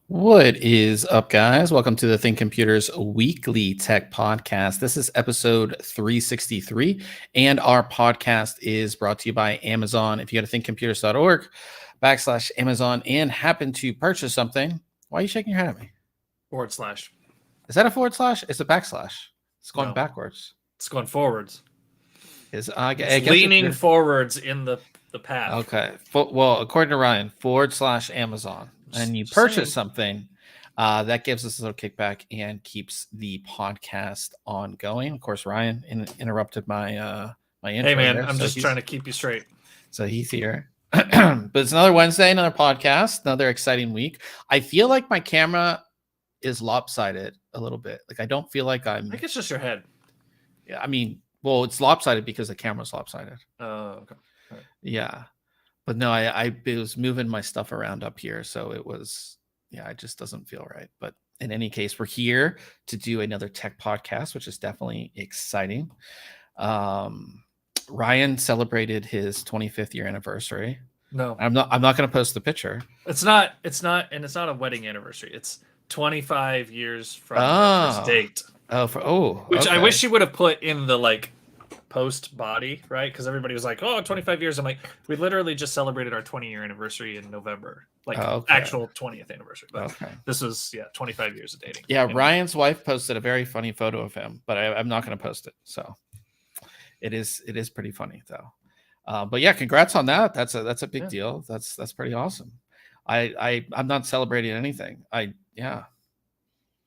What is up, guys? Welcome to the ThinkComputers Weekly Tech Podcast. This is episode 363, and our podcast is brought to you by Amazon. If you go to thinkcomputers.org/Amazon and happen to purchase something, why are you shaking your head at me? / Is that a forward slash? It's a backslash. It's going backwards. It's going forwards. It's leaning forwards in the path. Okay. Well, according to Ryan, /Amazon. And you purchase something, that gives us a little kickback and keeps the podcast ongoing. Of course, Ryan interrupted my my intro. Hey man, I'm just trying to keep you straight. So he's here. But it's another Wednesday, another podcast, another exciting week. I feel like my camera is lopsided a little bit. Like I don't feel like I'm. I think it's just your head. Yeah, I mean, well, it's lopsided because the camera's lopsided. Oh, okay. Right. Yeah. But no, I was moving my stuff around up here, so it was, it just doesn't feel right. But in any case, we're here to do another tech podcast, which is definitely exciting. Ryan celebrated his 25th year anniversary. No, I'm not going to post the picture. It's not, and it's not a wedding anniversary. It's 25 years from the first date. Which I wish you would have put in the post body, right? Because everybody was like, 25 years. I'm like, we literally just celebrated our 20-year anniversary in November, actual 20th anniversary. But this was 25 years of dating. Yeah, Ryan's wife posted a very funny photo of him, but I'm not going to post it. So it is pretty funny though. But yeah, congrats on that. That's a big deal. That's pretty awesome. I'm not celebrating anything. You're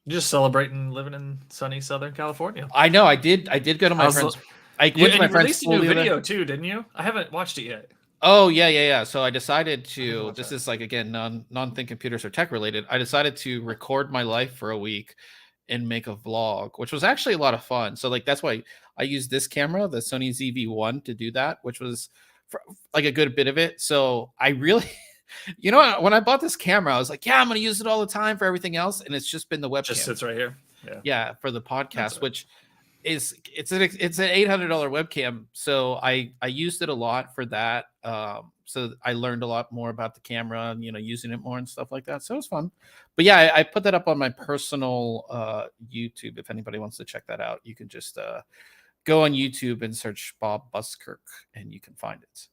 just celebrating living in sunny Southern California. I know. I did go to my friend's. I went to my friend's school. You released a new video too, didn't you? I haven't watched it yet. Oh yeah. So I decided to. This is again non-ThinkComputers or tech related. I decided to record my life for a week and make a vlog, which was actually a lot of fun. So that's why I used this camera, the Sony ZV-1, to do that, which was for, a good bit of it. So I really. When I bought this camera, I was like, I'm going to use it all the time for everything else. And it's just been the webcam. Just sits right here. Yeah, for the podcast, which it's an $800 webcam. So I used it a lot for that. So I learned a lot more about the camera and, using it more and stuff like that. So it was fun. But yeah, I put that up on my personal YouTube. If anybody wants to check that out, you can just go on YouTube and search Bob Buskirk and you can find it.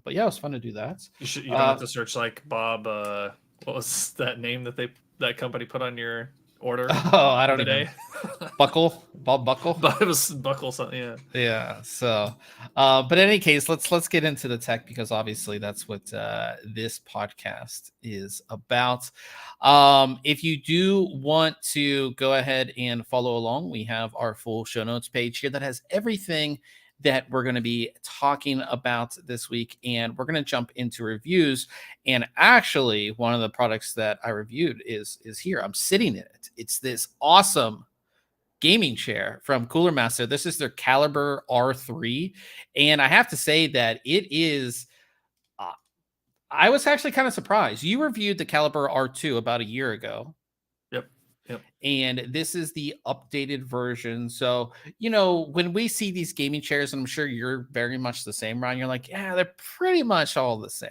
But yeah, it was fun to do that. You don't have to search Bob. What was that name that company put on your order? Oh, I don't know. Bob Buckle. But it was Buckle something. Yeah. Yeah. So, but in any case, let's get into the tech because obviously that's what this podcast is about. If you do want to go ahead and follow along, we have our full show notes page here that has everything that we're going to be talking about this week, and we're going to jump into reviews. And actually, one of the products that I reviewed is here. I'm sitting in it. It's this awesome gaming chair from Cooler Master. This is their Caliber R3, and I have to say that it is. I was actually kind of surprised. You reviewed the Caliber R2 about a year ago. Yep. And this is the updated version. So, when we see these gaming chairs, and I'm sure you're very much the same, Ryan, you're like, they're pretty much all the same.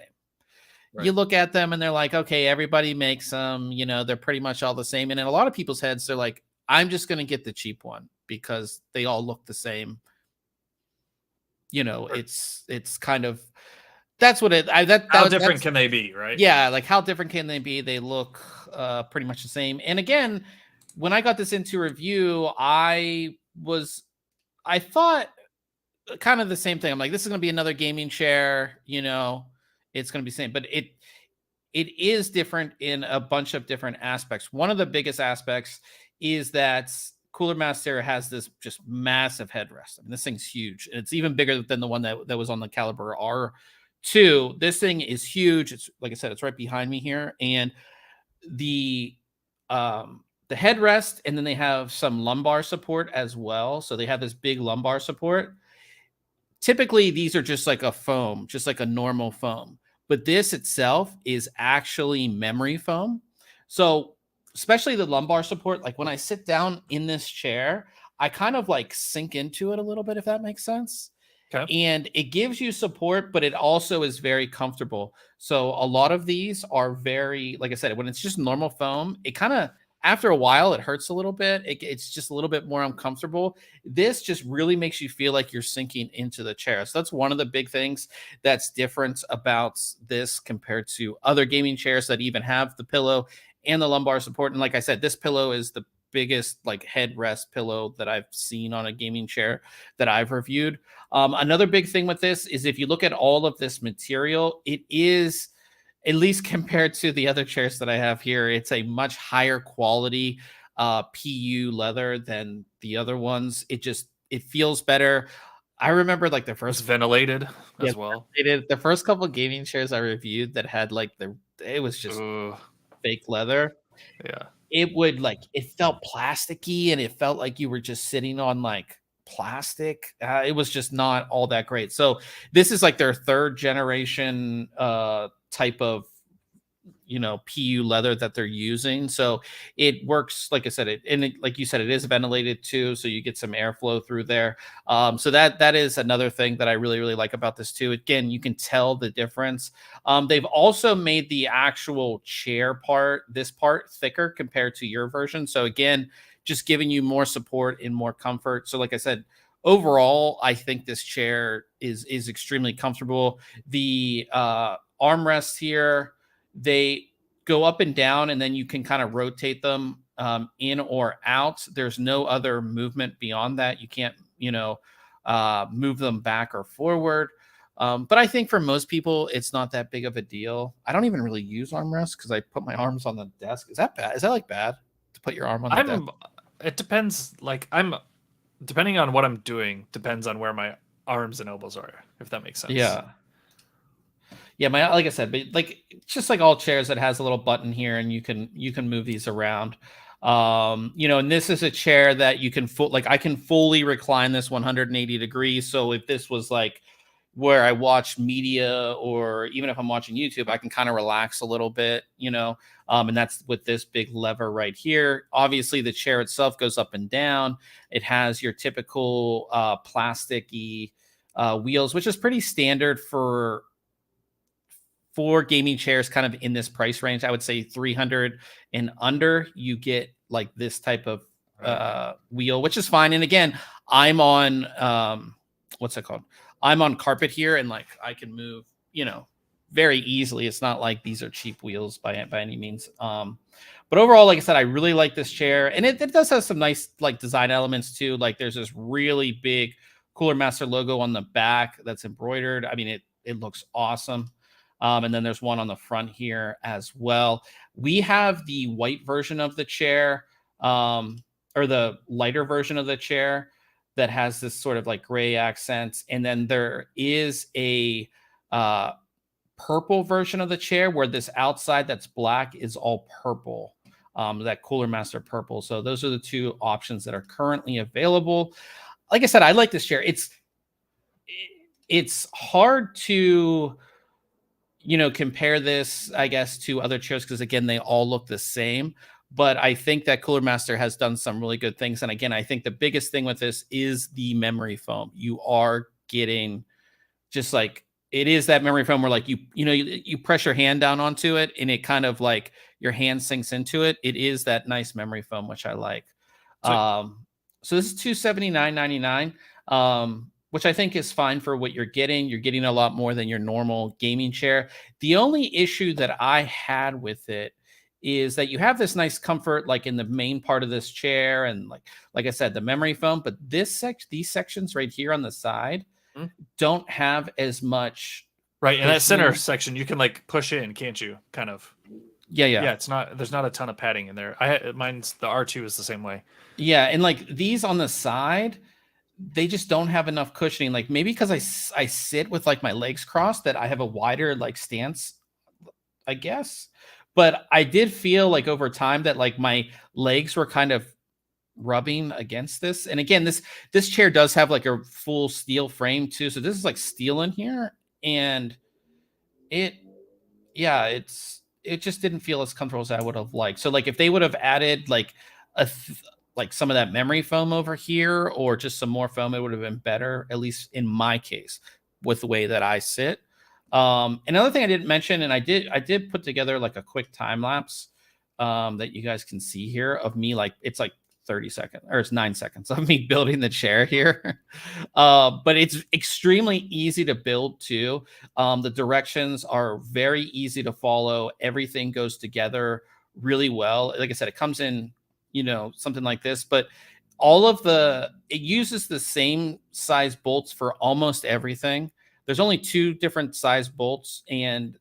Right. You look at them and they're like, okay, everybody makes them, they're pretty much all the same. And in a lot of people's heads, they're like, I'm just going to get the cheap one because they all look the same. Right. It's kind of, that's what how different can they be, right? Yeah. Like how different can they be? They look pretty much the same. And again, when I got this into review, I thought kind of the same thing. I'm like, this is going to be another gaming chair, it's going to be the same, but it is different in a bunch of different aspects. One of the biggest aspects is that Cooler Master has this just massive headrest. I mean, this thing's huge. And it's even bigger than the one that was on the Caliber R2. This thing is huge. It's like I said, it's right behind me here. And the headrest, and then they have some lumbar support as well. So they have this big lumbar support. Typically, these are just like a foam, just like a normal foam. But this itself is actually memory foam. So especially the lumbar support, like when I sit down in this chair, I kind of like sink into it a little bit, if that makes sense. Okay. And it gives you support, but it also is very comfortable. So a lot of these are very, like I said, when it's just normal foam, it kind of, after a while, it hurts a little bit. It's just a little bit more uncomfortable. This just really makes you feel like you're sinking into the chair. So that's one of the big things that's different about this compared to other gaming chairs that even have the pillow and the lumbar support. And like I said, this pillow is the biggest like headrest pillow that I've seen on a gaming chair that I've reviewed. Another big thing with this is if you look at all of this material, it is, at least compared to the other chairs that I have here, it's a much higher quality PU leather than the other ones. It feels better. I remember like the first ventilated as well. The first couple of gaming chairs I reviewed that had like it was just fake leather. Yeah. It felt plasticky, and it felt like you were just sitting on like plastic. It was just not all that great. So this is like their third generation type of PU leather that they're using. So it works, like I said, like you said, it is ventilated too, so you get some airflow through there. So that is another thing that I really, really like about this too. Again, you can tell the difference. They've also made the actual chair part, this part, thicker compared to your version. So again, just giving you more support and more comfort. So like I said, overall, I think this chair is extremely comfortable. The armrests here, they go up and down, and then you can kind of rotate them in or out. There's no other movement beyond that. You can't, move them back or forward. But I think for most people, it's not that big of a deal. I don't even really use armrests because I put my arms on the desk. Is that bad? Is that like bad to put your arm on the desk? It depends. Like depending on what I'm doing, depends on where my arms and elbows are, if that makes sense. Yeah. Yeah, like I said, but like just like all chairs, it has a little button here, and you can move these around. And this is a chair that you can I can fully recline this 180 degrees. So if this was like where I watch media, or even if I'm watching YouTube, I can kind of relax a little bit, and that's with this big lever right here. Obviously, the chair itself goes up and down. It has your typical plasticky wheels, which is pretty standard for gaming chairs kind of in this price range. I would say 300 and under, you get like this type of wheel, which is fine. And again, I'm on what's it called? I'm on carpet here, and like I can move, very easily. It's not like these are cheap wheels by any means. But overall, like I said, I really like this chair, and it does have some nice like design elements too. Like there's this really big Cooler Master logo on the back that's embroidered. I mean, it looks awesome. And then there's one on the front here as well. We have the white version of the chair, or the lighter version of the chair that has this sort of like gray accents. And then there is a purple version of the chair where this outside that's black is all purple, that Cooler Master purple. So those are the two options that are currently available. Like I said, I like this chair. It's hard to compare this, I guess, to other chairs because, again, they all look the same. But I think that Cooler Master has done some really good things. And again, I think the biggest thing with this is the memory foam. You are getting just like, it is that memory foam where like you press your hand down onto it, and it kind of like your hand sinks into it. It is that nice memory foam, which I like. So this is $279.99. Which I think is fine for what you're getting. You're getting a lot more than your normal gaming chair. The only issue that I had with it is that you have this nice comfort, like in the main part of this chair, and like I said, the memory foam. But these sections right here on the side don't have as much. Right, in that center section, you can like push in, can't you? Kind of. Yeah. It's not. There's not a ton of padding in there. Mine's the R2 is the same way. Yeah, and like these on the side, they just don't have enough cushioning. Like maybe because I sit with like my legs crossed, that I have a wider like stance, I guess. But I did feel like over time that like my legs were kind of rubbing against this. And again, this chair does have like a full steel frame too. So this is like steel in here, and it just didn't feel as comfortable as I would have liked. So like if they would have added like like some of that memory foam over here, or just some more foam, it would have been better, at least in my case, with the way that I sit. Another thing I didn't mention, and I did put together like a quick time lapse that you guys can see here of me, like it's like 30 seconds, or it's 9 seconds of me building the chair here. But it's extremely easy to build too. The directions are very easy to follow. Everything goes together really well. Like I said, it comes in, something like this, but it uses the same size bolts for almost everything. There's only 2 different size bolts, and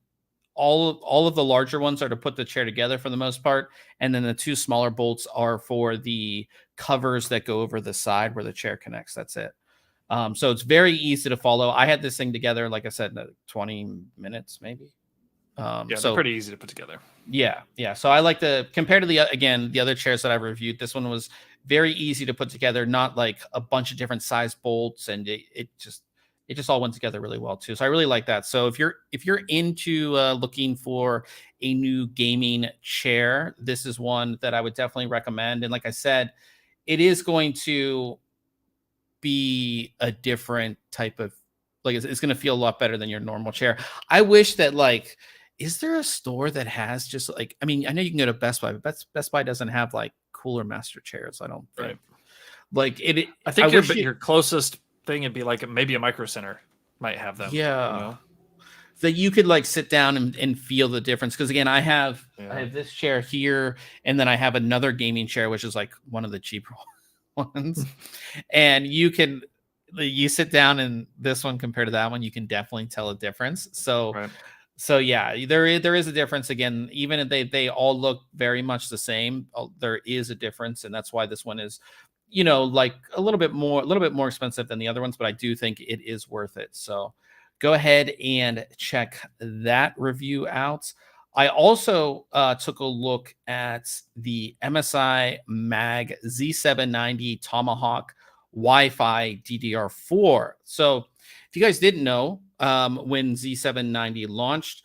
all of the larger ones are to put the chair together for the most part, and then the 2 smaller bolts are for the covers that go over the side where the chair connects. That's it. So it's very easy to follow. I had this thing together, like I said, in 20 minutes maybe. So pretty easy to put together. Yeah. So I like compared to the other chairs that I reviewed, this one was very easy to put together, not like a bunch of different size bolts, and it just all went together really well too. So I really like that. So if you're into looking for a new gaming chair, this is one that I would definitely recommend. And like I said, it is going to be a different type of, like, it's going to feel a lot better than your normal chair. I wish that, like, is there a store that has just like, I mean, I know you can go to Best Buy, but Best Buy doesn't have like Cooler Master chairs, I don't think. Right. Like I think your closest thing would be like maybe a Micro Center might have them. Yeah. That you could like sit down and feel the difference. Because again, I have this chair here, and then I have another gaming chair, which is like one of the cheaper ones. And you sit down in this one compared to that one, you can definitely tell a difference. So yeah, there is a difference. Again, even if they all look very much the same, there is a difference, and that's why this one is, like a little bit more expensive than the other ones, but I do think it is worth it. So go ahead and check that review out. I also took a look at the MSI Mag Z790 Tomahawk Wi-Fi DDR4. So if you guys didn't know, when Z790 launched,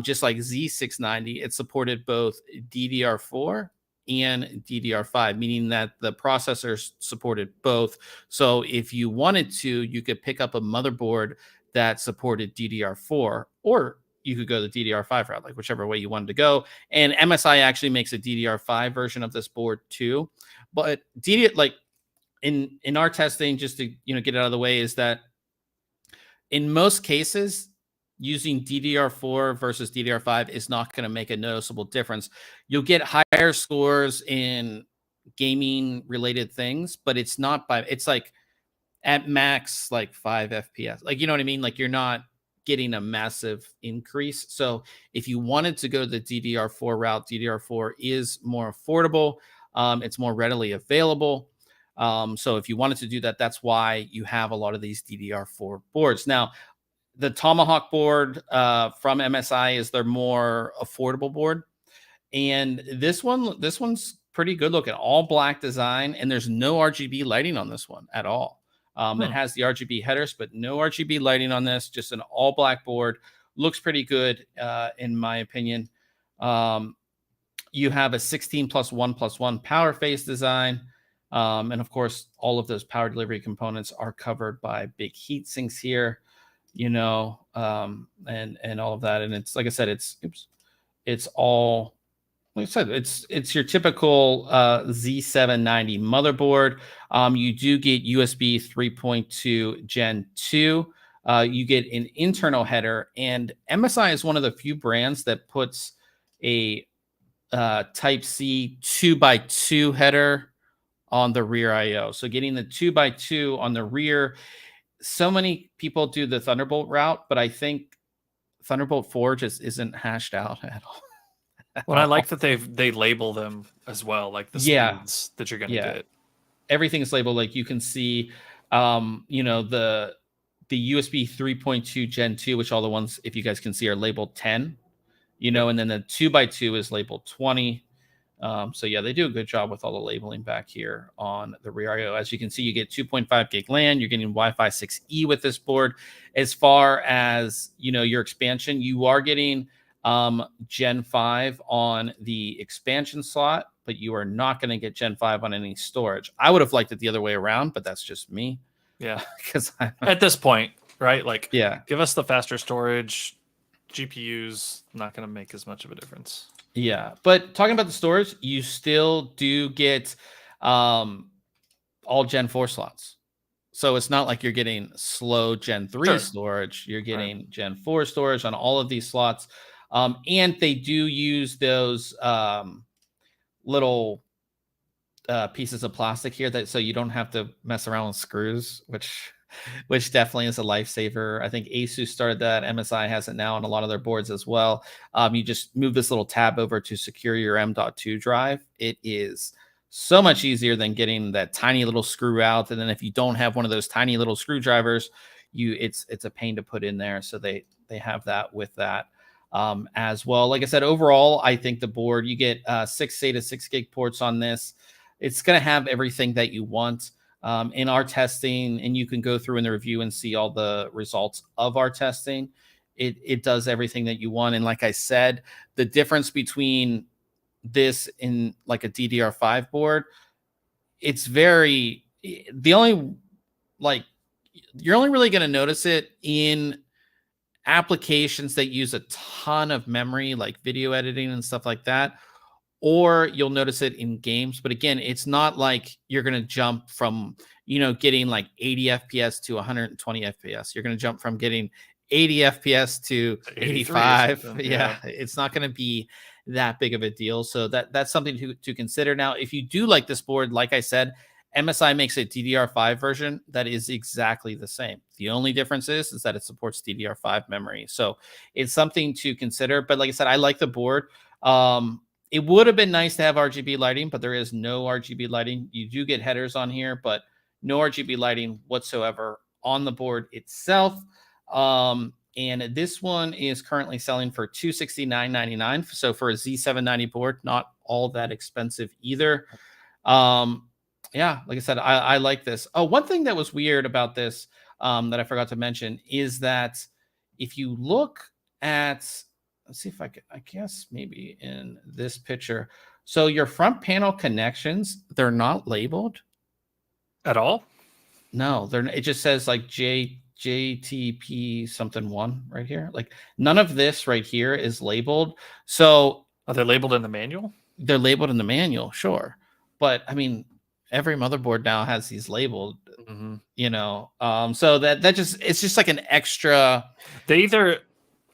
just like Z690, it supported both DDR4 and DDR5, meaning that the processors supported both. So if you wanted to, you could pick up a motherboard that supported DDR4, or you could go the DDR5 route, like whichever way you wanted to go. And MSI actually makes a DDR5 version of this board too. But in our testing, just to get it out of the way, is that in most cases, using DDR4 versus DDR5 is not going to make a noticeable difference. You'll get higher scores in gaming related things, but it's like at max like 5 FPS. Like, you know what I mean? Like, you're not getting a massive increase. So if you wanted to go the DDR4 route, DDR4 is more affordable. It's more readily available. So if you wanted to do that, that's why you have a lot of these DDR4 boards. Now, the Tomahawk board from MSI is their more affordable board. And this one's pretty good looking, all black design, and there's no RGB lighting on this one at all. It has the RGB headers, but no RGB lighting on this, just an all black board. Looks pretty good, in my opinion. You have a 16+1+1 power face design. And of course, all of those power delivery components are covered by big heat sinks here, and all of that. And it's, like I said, it's all, like I said, it's your typical Z790 motherboard. You do get USB 3.2 Gen 2. You get an internal header, and MSI is one of the few brands that puts a Type C 2x2 header on the rear IO. So getting the 2x2 on the rear. So many people do the Thunderbolt route, but I think Thunderbolt 4 just isn't hashed out at all. Well, I like that they label them as well, like the speeds that you're going to get. Everything's labeled. Like you can see, you know, the USB 3.2 Gen 2, which all the ones, if you guys can see, are labeled 10, you know, and then the 2x2 is labeled 20. So yeah, they do a good job with all the labeling back here on the rear IO. As you can see, you get 2.5 gig LAN. You're getting Wi-Fi 6E with this board. As far as, you know, your expansion, you are getting Gen 5 on the expansion slot, but you are not going to get Gen 5 on any storage. I would have liked it the other way around, but that's just me. Yeah, because at this point, right? Like, yeah, give us the faster storage. GPUs not going to make as much of a difference. Yeah, but talking about the storage, you still do get all Gen 4 slots. So it's not like you're getting slow Gen 3 storage. You're getting Gen 4 storage on all of these slots. And they do use those little pieces of plastic here that so you don't have to mess around with screws, which definitely is a lifesaver. I think Asus started that. MSI has it now on a lot of their boards as well. You just move this little tab over to secure your M.2 drive. It is so much easier than getting that tiny little screw out. And then if you don't have one of those tiny little screwdrivers, it's a pain to put in there. So they have that with that as well. Like I said, overall, I think the board, you get 6 SATA 6 gig ports on this. It's going to have everything that you want. In our testing, and you can go through in the review and see all the results of our testing. It does everything that you want. And like I said, the difference between this in like a DDR5 board, it's you're only really going to notice it in applications that use a ton of memory, like video editing and stuff like that. Or you'll notice it in games. But again, it's not like you're going to jump from, you know, getting like 80 FPS to 120 FPS. You're going to jump from getting 80 FPS to 85. Yeah, it's not going to be that big of a deal. So that's something to consider. Now, if you do like this board, like I said, MSI makes a DDR5 version that is exactly the same. The only difference is that it supports DDR5 memory. So it's something to consider. But like I said, I like the board. It would have been nice to have RGB lighting, but there is no RGB lighting. You do get headers on here, but no RGB lighting whatsoever on the board itself. And this one is currently selling for $269.99. So for a Z790 board, not all that expensive either. Yeah, like I said, I like this. Oh, one thing that was weird about this that I forgot to mention is that if you look at, let's see if I guess maybe in this picture. So your front panel connections, they're not labeled at all. No, they're. It just says like JTP something 1 right here. Like none of this right here is labeled. So are they labeled in the manual? They're labeled in the manual, sure. But I mean, every motherboard now has these labeled. You know, so it's just like an extra. They either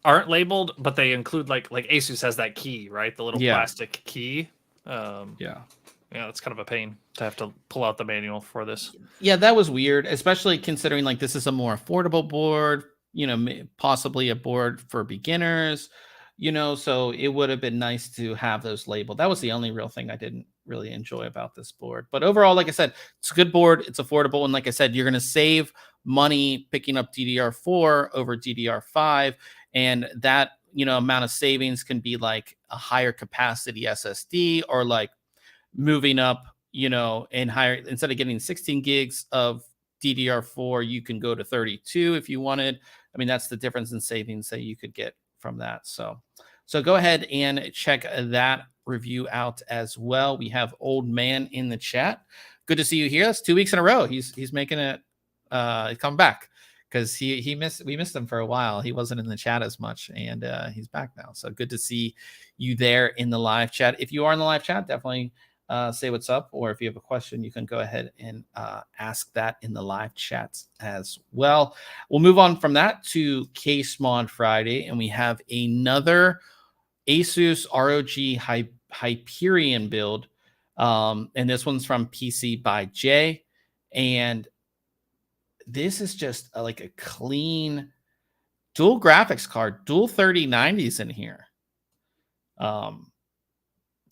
aren't labeled, but they include like Asus has that key, right? The little plastic key. Yeah, it's kind of a pain to have to pull out the manual for this. Yeah, that was weird, especially considering like this is a more affordable board, you know, possibly a board for beginners, you know, so it would have been nice to have those labeled. That was the only real thing I didn't really enjoy about this board. But overall, like I said, it's a good board. It's affordable. And like I said, you're going to save money picking up DDR4 over DDR5. And that, you know, amount of savings can be like a higher capacity SSD or like moving up, you know, and higher, instead of getting 16 gigs of DDR4, you can go to 32 if you wanted. I mean, that's the difference in savings that you could get from that. So go ahead and check that review out as well. We have Old Man in the chat. Good to see you here. That's 2 weeks in a row. He's making it come back because we missed him for a while. He wasn't in the chat as much, and he's back now. So good to see you there in the live chat. If you are in the live chat, definitely say what's up, or if you have a question, you can go ahead and ask that in the live chats as well. We'll move on from that to Case Mod Friday, and we have another Asus ROG Hyperion build. And this one's from PC by J. And this is just like a clean dual graphics card, dual 3090s in here.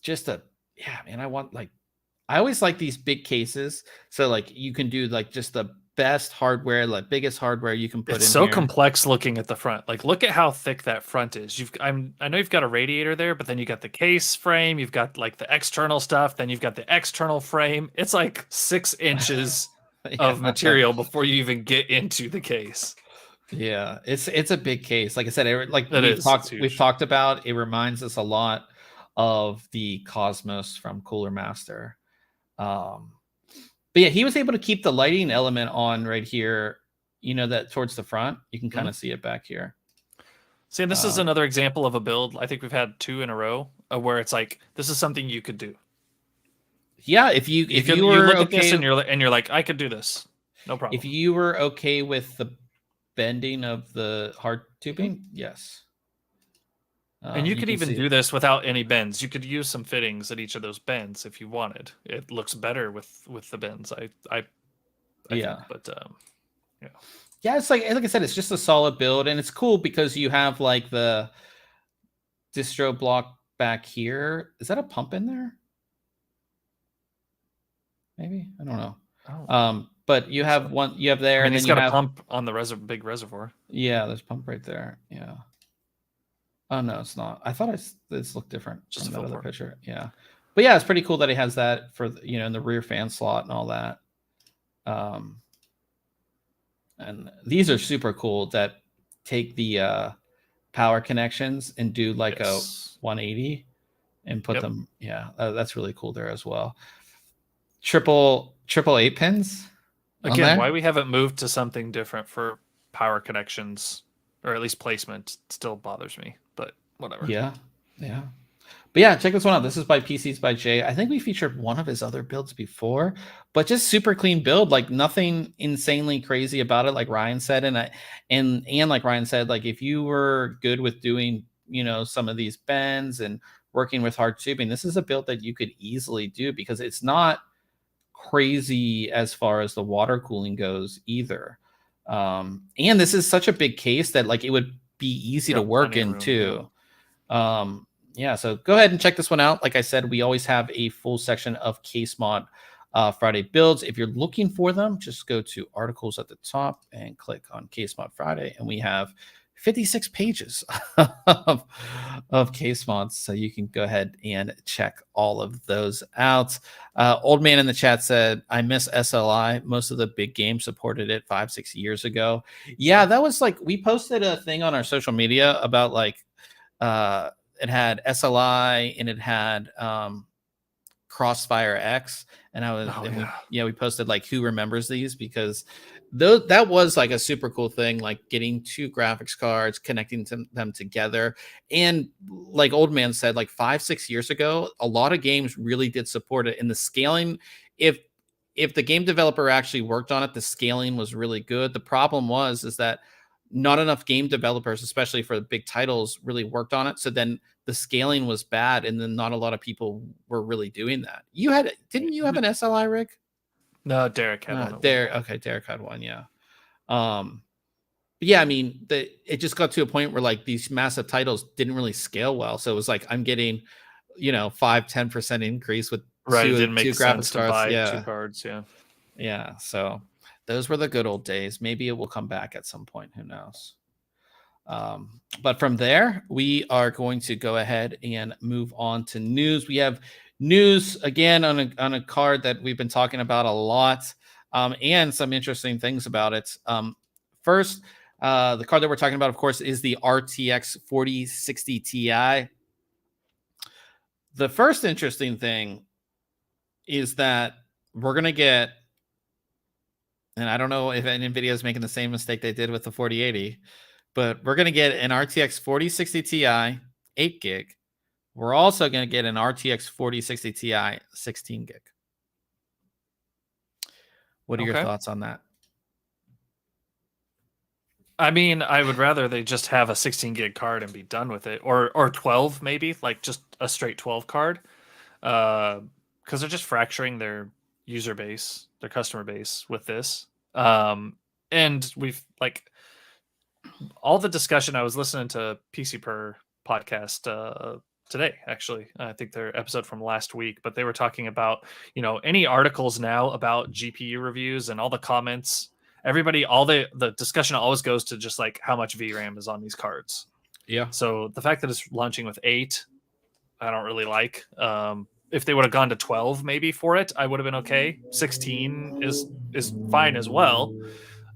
Just a, yeah, man, I always like these big cases. So like you can do like just the best hardware, like biggest hardware you can put in. It's so complex looking at the front. Like, look at how thick that front is. I know you've got a radiator there, but then you got the case frame, you've got like the external stuff, then you've got the external frame. It's like 6 inches of material before you even get into the case. Yeah, it's a big case. Like I said, like we've talked about, it reminds us a lot of the Cosmos from Cooler Master. But yeah, he was able to keep the lighting element on right here, you know, that towards the front. You can kind of see it back here. See, and this is another example of a build. I think we've had 2 in a row where it's like, this is something you could do. Yeah, if you were look okay at this and you're like, I could do this, no problem. If you were okay with the bending of the hard tubing, yes. And you could even do this without any bends. You could use some fittings at each of those bends if you wanted. It looks better with the bends. I think, but yeah, it's like I said, it's just a solid build, and it's cool because you have like the distro block back here. Is that a pump in there? Maybe, I don't know. Oh. But you have one. You have there, and then he's got a pump on the big reservoir. Yeah, there's a pump right there. Yeah. Oh no, it's not. I thought this looked different from that other picture. Yeah, but yeah, it's pretty cool that he has that for, you know, in the rear fan slot and all that. And these are super cool that take the power connections and do like a 180 and put them. Yeah, that's really cool there as well. Triple 8 pins. Again, why we haven't moved to something different for power connections, or at least placement, still bothers me, but whatever. Yeah. But yeah, check this one out. This is by PCs by Jay. I think we featured one of his other builds before, but just super clean build, like nothing insanely crazy about it, like Ryan said. And like Ryan said, like if you were good with doing, you know, some of these bends and working with hard tubing, this is a build that you could easily do because it's not crazy as far as the water cooling goes either. And this is such a big case that like it would be easy to work in too. Yeah, so go ahead and check this one out. Like I said, we always have a full section of Case Mod Friday builds. If you're looking for them, just go to articles at the top and click on Case Mod Friday, and we have 56 pages of case mods, so you can go ahead and check all of those out. Old Man in the chat said, I miss SLI. Most of the big games supported it 5-6 years ago. Yeah, that was like, we posted a thing on our social media about like it had SLI and it had Crossfire X, and I was we posted like who remembers these, because that was like a super cool thing, like getting 2 graphics cards, connecting them together. And like Old Man said, like 5-6 years ago, a lot of games really did support it. And the scaling, if the game developer actually worked on it, the scaling was really good. The problem is that not enough game developers, especially for the big titles, really worked on it. So then the scaling was bad, and then not a lot of people were really doing that. Didn't you have an SLI rig? No, Derek had one. Derek had one, yeah. But yeah, I mean, it just got to a point where like these massive titles didn't really scale well. So it was like I'm getting, 5-10% increase with two graphics cards. 2 cards, yeah. So those were the good old days. Maybe it will come back at some point. Who knows? But from there, we are going to go ahead and move on to news. We have news again on a card that we've been talking about a lot, and some interesting things about it. First, the card that we're talking about, of course, is the RTX 4060 Ti. The first interesting thing is that we're going to get, and I don't know if NVIDIA is making the same mistake they did with the 4080, but we're going to get an RTX 4060 Ti 8 gig. We're also going to get an RTX 4060 Ti 16 gig. What are your thoughts on that? I mean, I would rather they just have a 16 gig card and be done with it, or 12 maybe, like just a straight 12 card, because they're just fracturing their user base, their customer base with this. And we've like all the discussion. I was listening to PC Per podcast today, actually. I think their episode from last week, but they were talking about any articles now about GPU reviews and all the comments. Everybody, all the discussion always goes to just like how much VRAM is on these cards. Yeah. So the fact that it's launching with 8, I don't really like. If they would have gone to 12 maybe for it, I would have been okay. 16 is fine as well.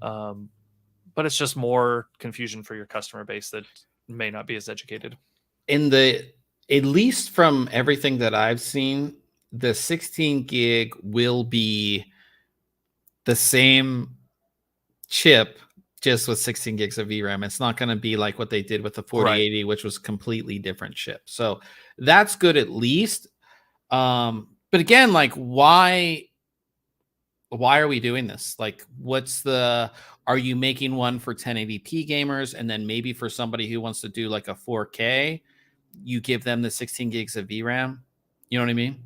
But it's just more confusion for your customer base that may not be as educated. At least from everything that I've seen, the 16 gig will be the same chip, just with 16 gigs of VRAM. It's not going to be like what they did with the 4080, right, which was completely different chip. So that's good at least. But again, like why are we doing this? Like, are you making one for 1080p gamers, and then maybe for somebody who wants to do like a 4K, you give them the 16 gigs of VRAM? You know what I mean?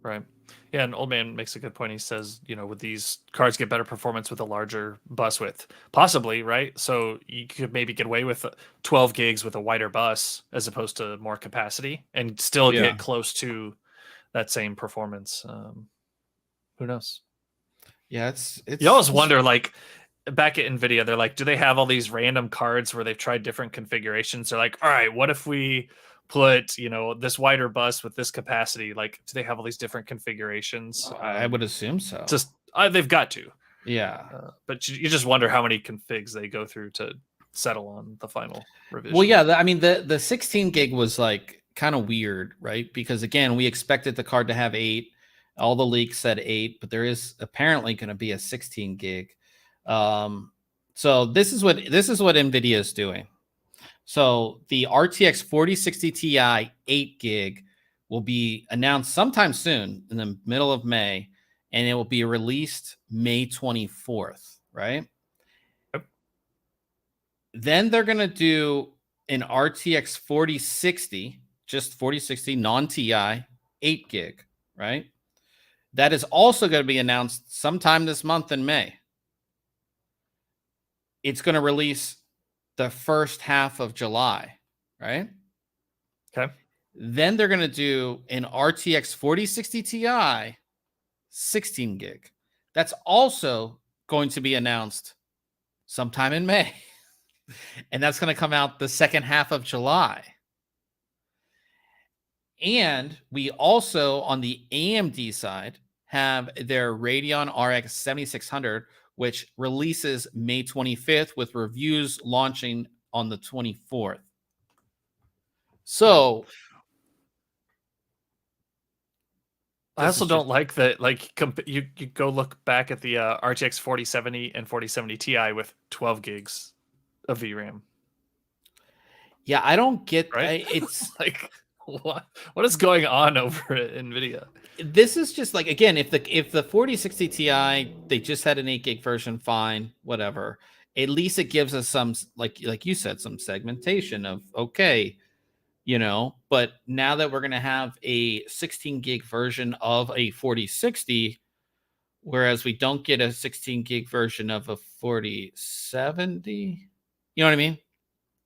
Right. Yeah, and Old Man makes a good point. He says, would these cards get better performance with a larger bus width? Possibly, right? So you could maybe get away with 12 gigs with a wider bus as opposed to more capacity and still get close to that same performance. Who knows? Yeah, it's you always wonder, like, back at NVIDIA, they're like, do they have all these random cards where they've tried different configurations? They're like, all right, what if we put, this wider bus with this capacity? Like, do they have all these different configurations? I would assume so. Just they've got to. Yeah. But you just wonder how many configs they go through to settle on the final revision. Well, yeah, I mean, the 16 gig was like kind of weird, right? Because again, we expected the card to have 8. All the leaks said 8, but there is apparently going to be a 16 gig. So this is what NVIDIA is doing. So the RTX 4060 Ti 8 gig will be announced sometime soon in the middle of May, and it will be released May 24th, right? Yep. Then they're going to do an RTX 4060, just 4060 non-Ti 8 gig, right? That is also going to be announced sometime this month in May. It's going to release the first half of July, right? Okay. Then they're going to do an RTX 4060 Ti 16 gig. That's also going to be announced sometime in May. And that's going to come out the second half of July. And we also, on the AMD side, have their Radeon RX 7600, which releases May 25th with reviews launching on the 24th. So I also don't like that. Like, you go look back at the RTX 4070 and 4070 Ti with 12 gigs of VRAM. Yeah, I don't get. Right? It's like, what is going on over at NVIDIA? This is just like, again, if the 4060 Ti, they just had an 8 gig version, fine, whatever. At least it gives us some, like you said, some segmentation of, okay, but now that we're going to have a 16 gig version of a 4060, whereas we don't get a 16 gig version of a 4070, you know what I mean?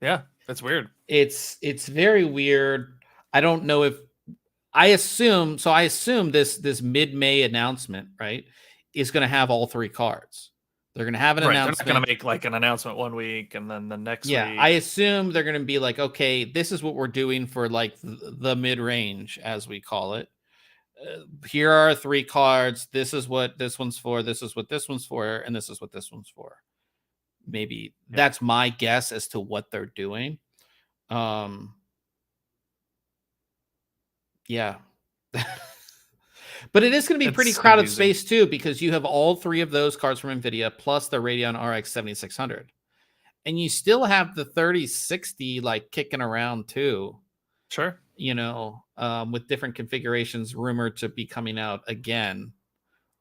Yeah, that's weird. It's very weird. I don't know if I assume this mid-May announcement, right, is going to have all 3 cards. They're going to have an announcement. They're not going to make like an announcement one week and then the next week. Yeah, I assume they're going to be like, okay, this is what we're doing for like the mid-range, as we call it. Here are 3 cards. This is what this one's for. This is what this one's for. And this is what this one's for. Maybe that's my guess as to what they're doing. Yeah. But it is going to be pretty crowded space too, because you have all 3 of those cards from NVIDIA plus the Radeon RX 7600. And you still have the 3060 like kicking around too. Sure. With different configurations rumored to be coming out again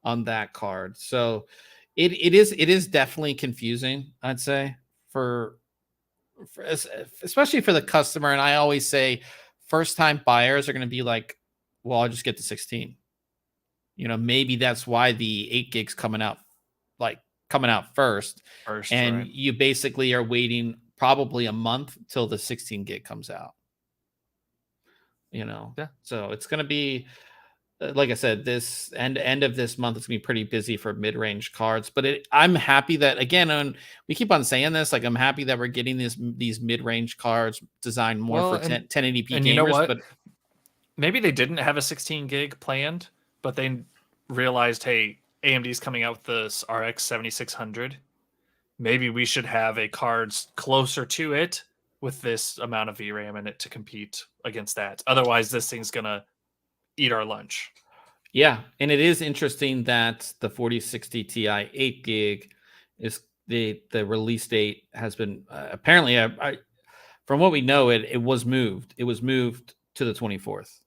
on that card. So it is definitely confusing, I'd say, for especially for the customer. And I always say first time buyers are going to be like, well, I'll just get the 16. Maybe that's why the 8 gigs coming out first. And right. you basically are waiting probably a month till the 16 gig comes out. Yeah. So it's going to be, like I said, this end of this month is going to be pretty busy for mid-range cards. But I'm happy that, again, and we keep on saying this, like I'm happy that we're getting these mid-range cards designed more for 1080p and gamers. You know what? But maybe they didn't have a 16 gig planned, but they realized, hey, AMD's coming out with this RX 7600. Maybe we should have a cards closer to it with this amount of VRAM in it to compete against that. Otherwise, this thing's gonna eat our lunch. Yeah, and it is interesting that the 4060 Ti 8 gig is the release date has been apparently, from what we know, it was moved. It was moved to the 24th,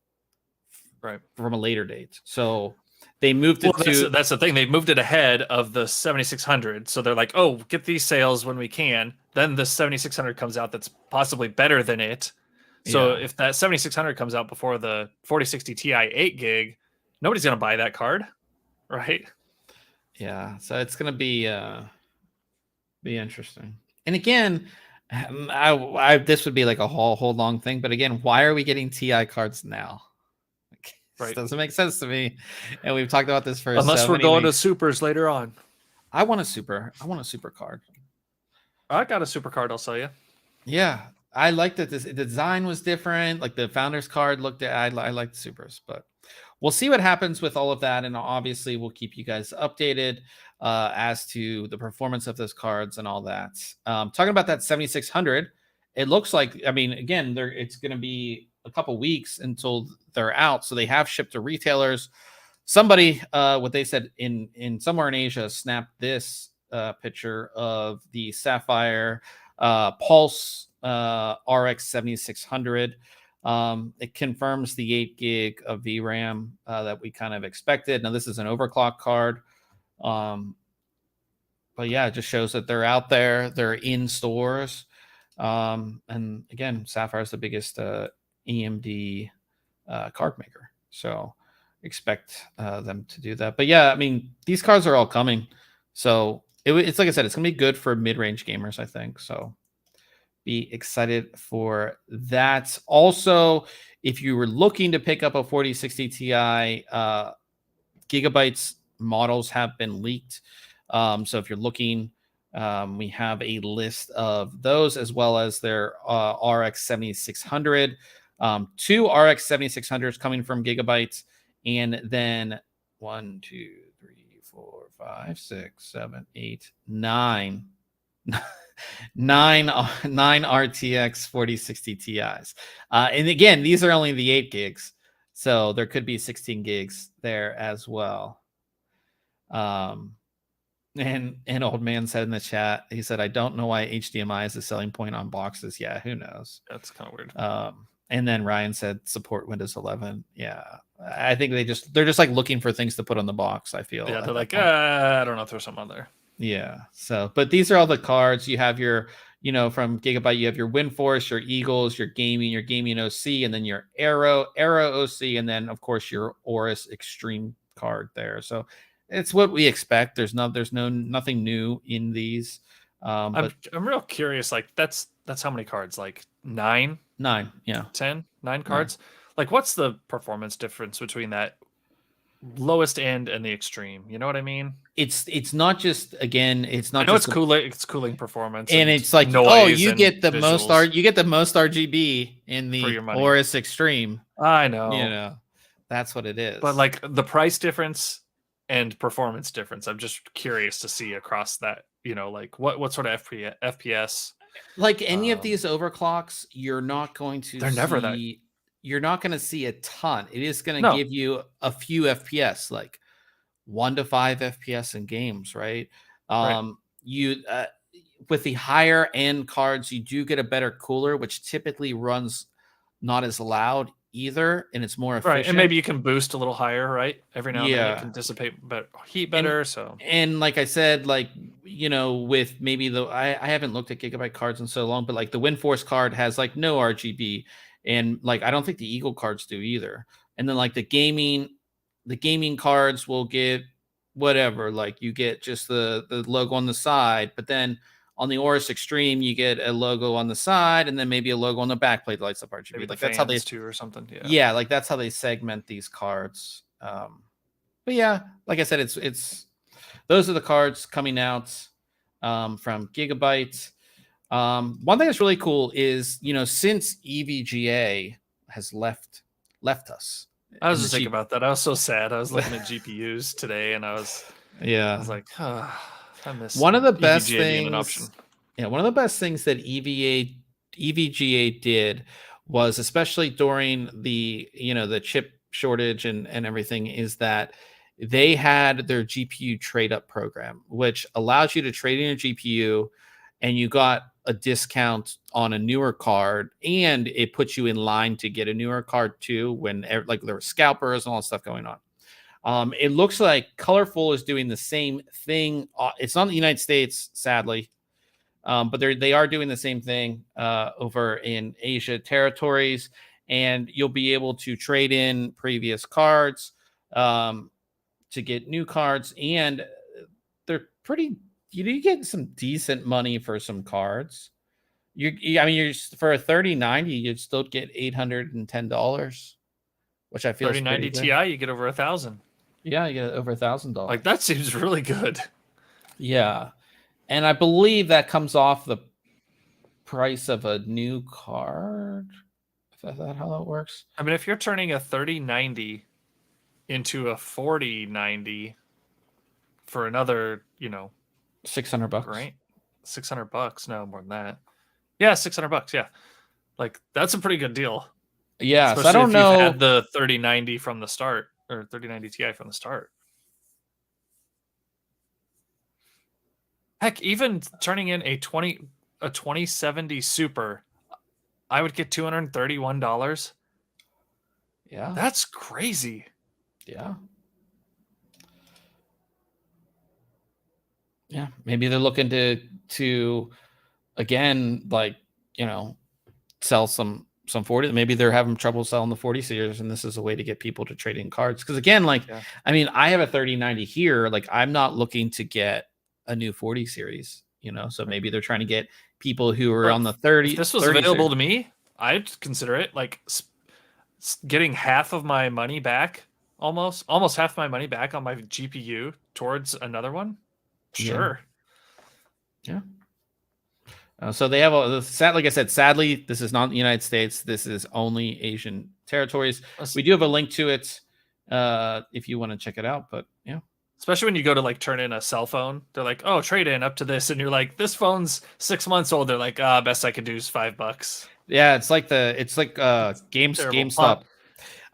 right, from a later date. So they moved it to. That's the thing. They moved it ahead of the 7600. So they're like, oh, get these sales when we can. Then the 7600 comes out that's possibly better than it. So if that 7600 comes out before the 4060 Ti 8 gig, nobody's going to buy that card, right? Yeah, so it's going to be interesting. And again, this would be like a whole long thing, but again, why are we getting Ti cards now? Right. Doesn't make sense to me. And we've talked about this for unless we're going to supers later on. I want a super card. I got a super card, I'll sell you. Yeah. I liked that the design was different. Like the founder's card looked at, I like the supers, but we'll see what happens with all of that. And obviously we'll keep you guys updated as to the performance of those cards and all that. Talking about that 7600, it looks like, I mean, again, it's going to be a couple weeks until they're out. So they have shipped to retailers. Somebody, what they said in somewhere in Asia, snapped this picture of the Sapphire Pulse RX 7600. It confirms the 8 gig of VRAM that we kind of expected. Now, this is an overclock card. But yeah, it just shows that they're out there. They're in stores. And again, Sapphire is the biggest AMD card maker. So expect them to do that. But yeah, I mean, these cards are all coming. So it's like I said, it's going to be good for mid-range gamers, I think. So be excited for that. Also, if you were looking to pick up a 4060 Ti, gigabytes models have been leaked. So if you're looking, we have a list of those as well as their RX 7600. 2 RX 7600s coming from Gigabytes, and then 1, 2, 3, 4, 5, 6, 7, 8, 9. 9 RTX 4060 Ti's. And again, these are only the 8 gigs. So there could be 16 gigs there as well. And Old Man said in the chat, he said, I don't know why HDMI is a selling point on boxes. Yeah, who knows? That's kind of weird. And then Ryan said support Windows 11. Yeah, I think they're just like looking for things to put on the box, I feel. Yeah, they're like, I don't know, throw something on there. Yeah. So, but these are all the cards. You have your, from Gigabyte, you have your WindForce, your Eagles, your gaming OC, and then your Aero OC, and then of course your Aorus Extreme card there. So it's what we expect. There's nothing new in these. But I'm real curious. Like that's how many cards? Like 9, yeah, 10, 9 cards. 9. Like what's the performance difference between that lowest end and the extreme? You know what I mean? It's not just, again, it's not. I know just it's cooling performance, and it's like, oh, you get the most RGB in the Aorus Extreme. I know. That's what it is. But like the price difference and performance difference, I'm just curious to see across that. Like what sort of FPS? Like any of these overclocks, you're not going to. They're never that. You're not going to see a ton. It is going to give you a few FPS, like 1 to 5 FPS in games, right? You with the higher end cards, you do get a better cooler, which typically runs not as loud either, and it's more efficient. Right, and maybe you can boost a little higher, right? Every now and then you can dissipate heat better. And like I said, like with maybe I haven't looked at Gigabyte cards in so long, but like the WinForce card has like no RGB, and like I don't think the Eagle cards do either. And then like the gaming cards will get whatever, like you get just the logo on the side, but then on the Aorus Extreme you get a logo on the side and then maybe a logo on the back plate lights up RGB. Maybe like the that's how they too or something. Yeah, like that's how they segment these cards. But yeah, like I said, it's those are the cards coming out from Gigabyte. One thing that's really cool is, since EVGA has left us. I was just thinking about that. I was so sad. I was looking at GPUs today, and I was like, I miss one of the best EVGA things. Being an option. Yeah, one of the best things that EVGA did was, especially during the the chip shortage and everything, is that they had their GPU trade up program, which allows you to trade in your GPU and you got a discount on a newer card, and it puts you in line to get a newer card too when like there were scalpers and all that stuff going on. It looks like Colorful is doing the same thing. It's not in the United States, sadly, but they are doing the same thing over in Asia territories, and you'll be able to trade in previous cards to get new cards, and they're pretty. You get some decent money for some cards. You're for a 3090, you'd still get $810, which I feel 3090 Ti, you get over $1,000. Yeah, you get over $1,000. Like that seems really good. Yeah, and I believe that comes off the price of a new card. Is that how that works? I mean, if you're turning a 3090 into a 4090 for another, $600, right? $600? No, more than that. Yeah, $600. Yeah, like that's a pretty good deal. Yeah, so I don't know. You've had the 3090 from the start, or 3090 Ti from the start. Heck, even turning in a 2070 Super, I would get $231. Yeah, that's crazy. Yeah. Yeah, maybe they're looking to again, like, sell some 40. Maybe they're having trouble selling the 40 series, and this is a way to get people to trade in cards. Because again, like, I mean, I have a 3090 here. Like, I'm not looking to get a new 40 series, so maybe they're trying to get people who are on the 30. If this was available to me, I'd consider it like getting half of my money back, almost half my money back on my GPU towards another one. Sure. Yeah. So they have like I said, sadly, this is not the United States. This is only Asian territories. We do have a link to it if you want to check it out. But yeah, especially when you go to like turn in a cell phone, they're like, "Oh, trade in up to this," and you're like, "This phone's 6 months old." They're like, "Best I could do is $5." Yeah, it's like GameStop.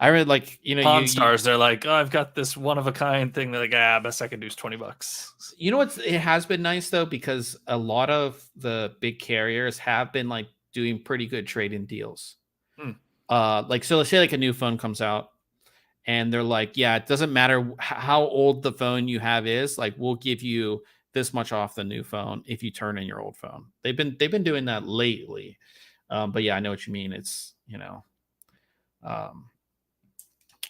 I really like, Pawn Stars. They're like, "Oh, I've got this one of a kind thing." They're like, best I can do is $20. It has been nice though, because a lot of the big carriers have been like doing pretty good trade-in deals. Like, so let's say like a new phone comes out, and they're like, "Yeah, it doesn't matter how old the phone you have is. Like, we'll give you this much off the new phone if you turn in your old phone." They've been doing that lately, but yeah, I know what you mean. It's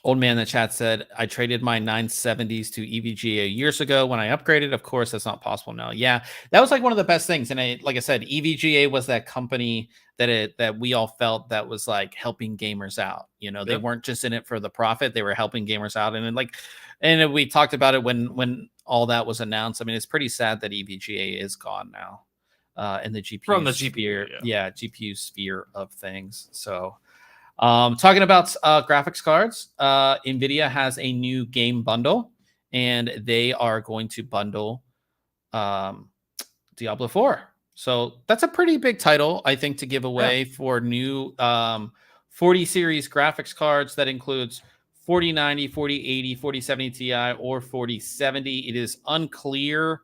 Old man in the chat said, I traded my 970s to EVGA years ago when I upgraded. Of course, that's not possible now. Yeah, that was like one of the best things. And like I said, EVGA was that company that we all felt that was like helping gamers out. They weren't just in it for the profit. They were helping gamers out. And we talked about it when all that was announced. I mean, it's pretty sad that EVGA is gone now in the GPU from the sphere. Yeah, GPU sphere of things. So talking about graphics cards, NVIDIA has a new game bundle, and they are going to bundle Diablo 4. So that's a pretty big title, I think, to give away for new 40 series graphics cards. That includes 4090, 4080, 4070 Ti, or 4070. It is unclear.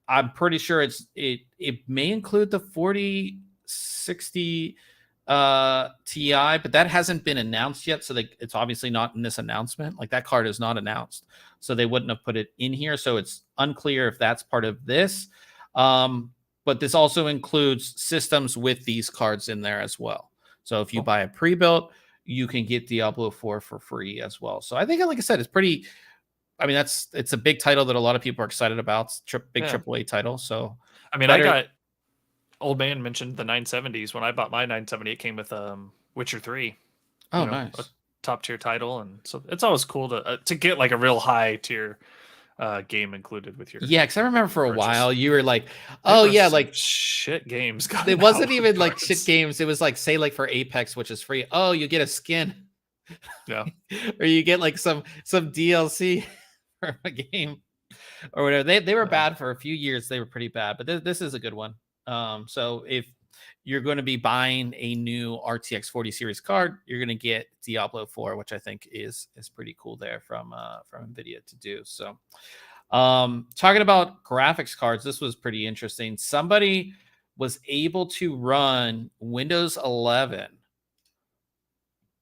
I'm pretty sure it may include the 4060 Ti, but that hasn't been announced yet, so it's obviously not in this announcement. Like, that card is not announced, so they wouldn't have put it in here. So it's unclear if that's part of this. But this also includes systems with these cards in there as well. So if you buy a pre-built, you can get Diablo 4 for free as well. So I think, like I said, it's pretty. I mean, it's a big title that a lot of people are excited about. Big AAA title. So I mean, I got. Old man mentioned the 970s. When I bought my 970, it came with Witcher 3. Oh, nice. A top tier title, and so it's always cool to get like a real high tier game included with your. Yeah, because I remember for a while you were like, "Oh yeah, like shit games." It wasn't even like shit games. It was like, say, like for Apex, which is free. Oh, you get a skin. Yeah. Or you get like some DLC for a game or whatever. They were bad for a few years. They were pretty bad, but this is a good one. So if you're going to be buying a new RTX 40 series card, you're going to get Diablo 4, which I think is pretty cool there from NVIDIA to do. So talking about graphics cards, this was pretty interesting. Somebody was able to run Windows 11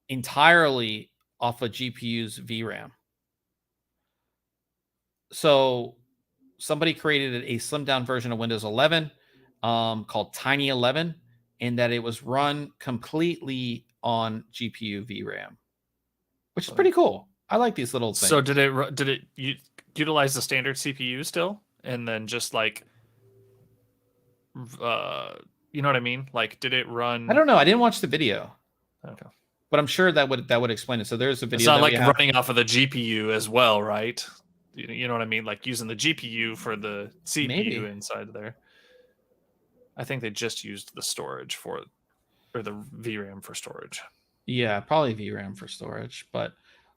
entirely off a GPU's VRAM. So somebody created a slimmed down version of Windows 11 called Tiny 11, and that it was run completely on GPU VRAM, which is pretty cool. I like these little things. So did it utilize the standard CPU still, and then just like, you know what I mean? Like, did it run? I don't know. I didn't watch the video. Okay, but I'm sure that would explain it. So there's a video. It's not like running off of the GPU as well, right? You know what I mean? Like using the GPU for the CPU inside there. I think they just used the storage or the VRAM for storage. Yeah, probably VRAM for storage, but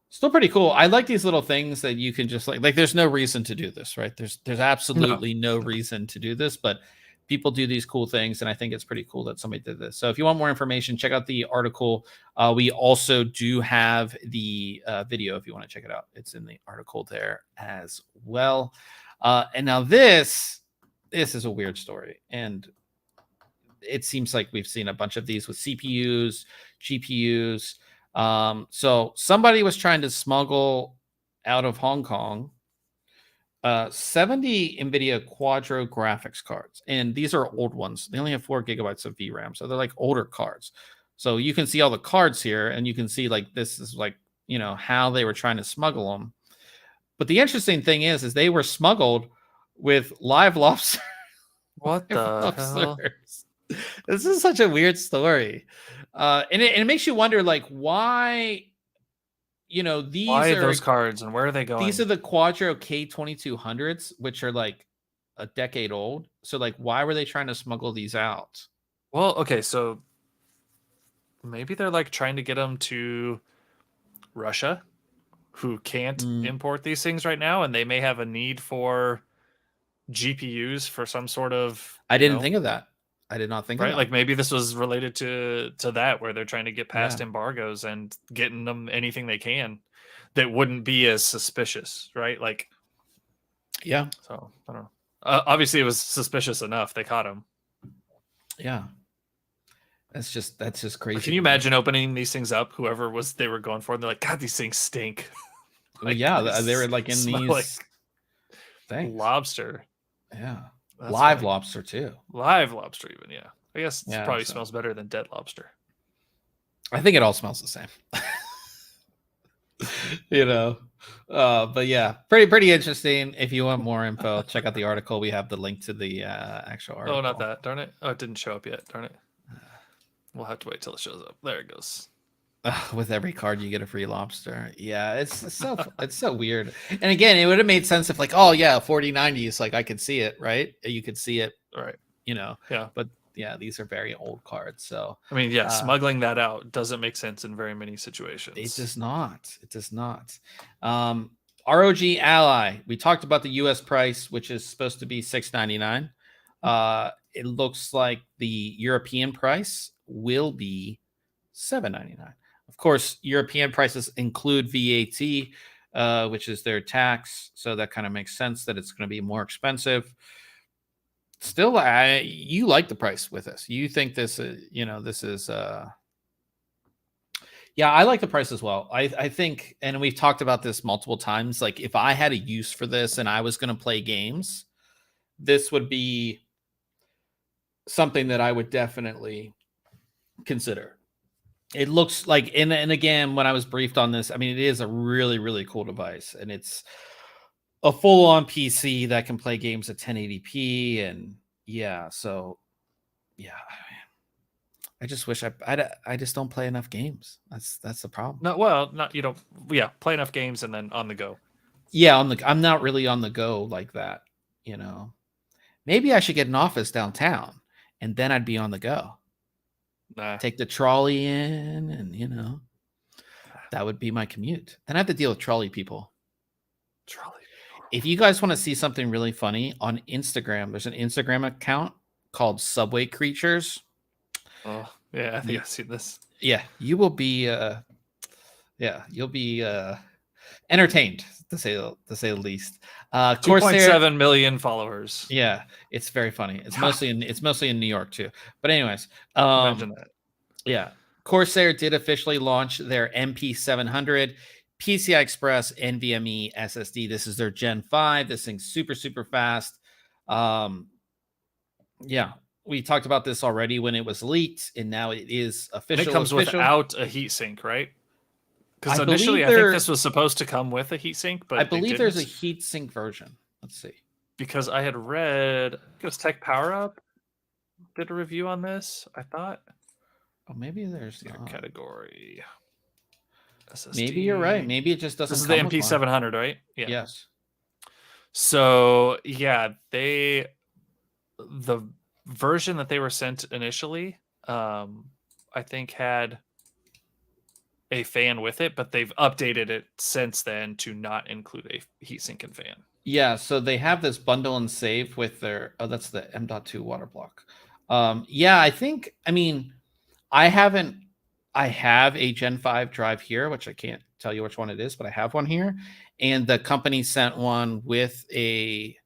still pretty cool. I like these little things that you can just like there's no reason to do this, right? There's absolutely no reason to do this, but people do these cool things, and I think it's pretty cool that somebody did this. So if you want more information, check out the article. We also do have the video if you want to check it out. It's in the article there as well. And now this is a weird story, and it seems like we've seen a bunch of these with CPUs, GPUs. So somebody was trying to smuggle out of Hong Kong 70 NVIDIA Quadro graphics cards. And these are old ones. They only have 4 gigabytes of VRAM. So they're like older cards. So you can see all the cards here, and you can see like this is like, how they were trying to smuggle them. But the interesting thing is they were smuggled with live lobster. What the hell? This is such a weird story. And it makes you wonder, like, why, these are those cards and where are they going? These are the Quadro K2200s, which are like a decade old. So, like, why were they trying to smuggle these out? Well, okay, so maybe they're like trying to get them to Russia, who can't import these things right now, and they may have a need for GPUs for some sort of. I didn't think of that. I did not think of that. Like maybe this was related to that, where they're trying to get past embargoes and getting them anything they can that wouldn't be as suspicious, right? Like, yeah. So I don't know. Obviously, it was suspicious enough. They caught him. Yeah. That's just crazy. Can you imagine opening these things up? Whoever they were going for, and they're like, "God, these things stink." Like, they were like in these things. Lobster. Yeah. That's live lobster too. Live lobster, even, yeah. I guess it probably smells better than dead lobster. I think it all smells the same. But yeah, pretty interesting. If you want more info, check out the article. We have the link to the actual article. Oh, not that. Darn it. Oh, it didn't show up yet. Darn it. We'll have to wait till it shows up. There it goes. With every card you get a free lobster. Yeah, it's so weird. And again, it would have made sense if 4090s, like I could see it, right? You could see it, right? Yeah. But yeah, these are very old cards. So I mean, smuggling that out doesn't make sense in very many situations. It does not. ROG Ally. We talked about the US price, which is supposed to be $699. It looks like the European price will be $799. Of course, European prices include VAT, which is their tax. So that kind of makes sense that it's going to be more expensive. Still, you like the price with this. You think this is Yeah, I like the price as well. I think, and we've talked about this multiple times, like if I had a use for this and I was going to play games, this would be something that I would definitely consider. It looks like, and again, when I was briefed on this, I mean, it is a really, really cool device, and it's a full-on PC that can play games at 1080p, and yeah, so yeah, I just wish I just don't play enough games. That's the problem. No, well, not you don't. Yeah, play enough games and then on the go. Yeah, I'm not really on the go like that. Maybe I should get an office downtown, and then I'd be on the go. Nah. Take the trolley in, and that would be my commute. Then I have to deal with trolley people. If you guys want to see something really funny on Instagram, there's an Instagram account called Subway Creatures. Oh, yeah, I think I've seen this. Yeah, you will be you'll be entertained to say the least. Corsair 2.7 million followers. Yeah, it's very funny. It's mostly in New York too. But anyways, imagine that. Yeah, Corsair did officially launch their MP700 PCI Express NVMe SSD. This is their Gen 5. This thing's super, super fast. Yeah, we talked about this already when it was leaked, and now it is official. And it comes without a heatsink, right? Because initially, I think this was supposed to come with a heatsink, but I believe there's a heatsink version. Let's see. Because I had read, it was Tech Power Up did a review on this, I thought. Oh, maybe there's not. Category. SSD. Maybe you're right. Maybe it just doesn't. This is the MP700, right? Yeah. Yes. So yeah, the version that they were sent initially, I think had a fan with it, but they've updated it since then to not include a heatsink and fan. Yeah, so they have this bundle and save with their that's the M.2 water block. Yeah, I have a Gen 5 drive here, which I can't tell you which one it is, but I have one here, and the company sent one with a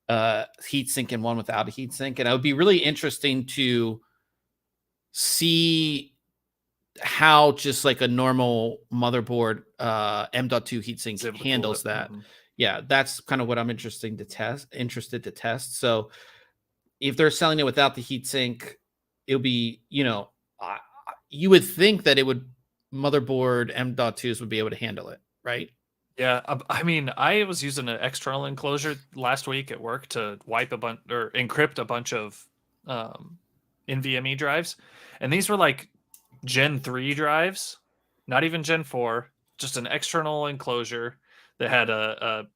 heatsink and one without a heatsink, and it would be really interesting to see how just like a normal motherboard M.2 heatsink handles that. Mm-hmm. Yeah, that's kind of what I'm interested to test. So if they're selling it without the heatsink, it'll be, you would think that motherboard M.2s would be able to handle it, right? Yeah, I mean, I was using an external enclosure last week at work to wipe a bunch or encrypt a bunch of NVMe drives, and these were like Gen 3 drives, not even Gen 4, just an external enclosure that had a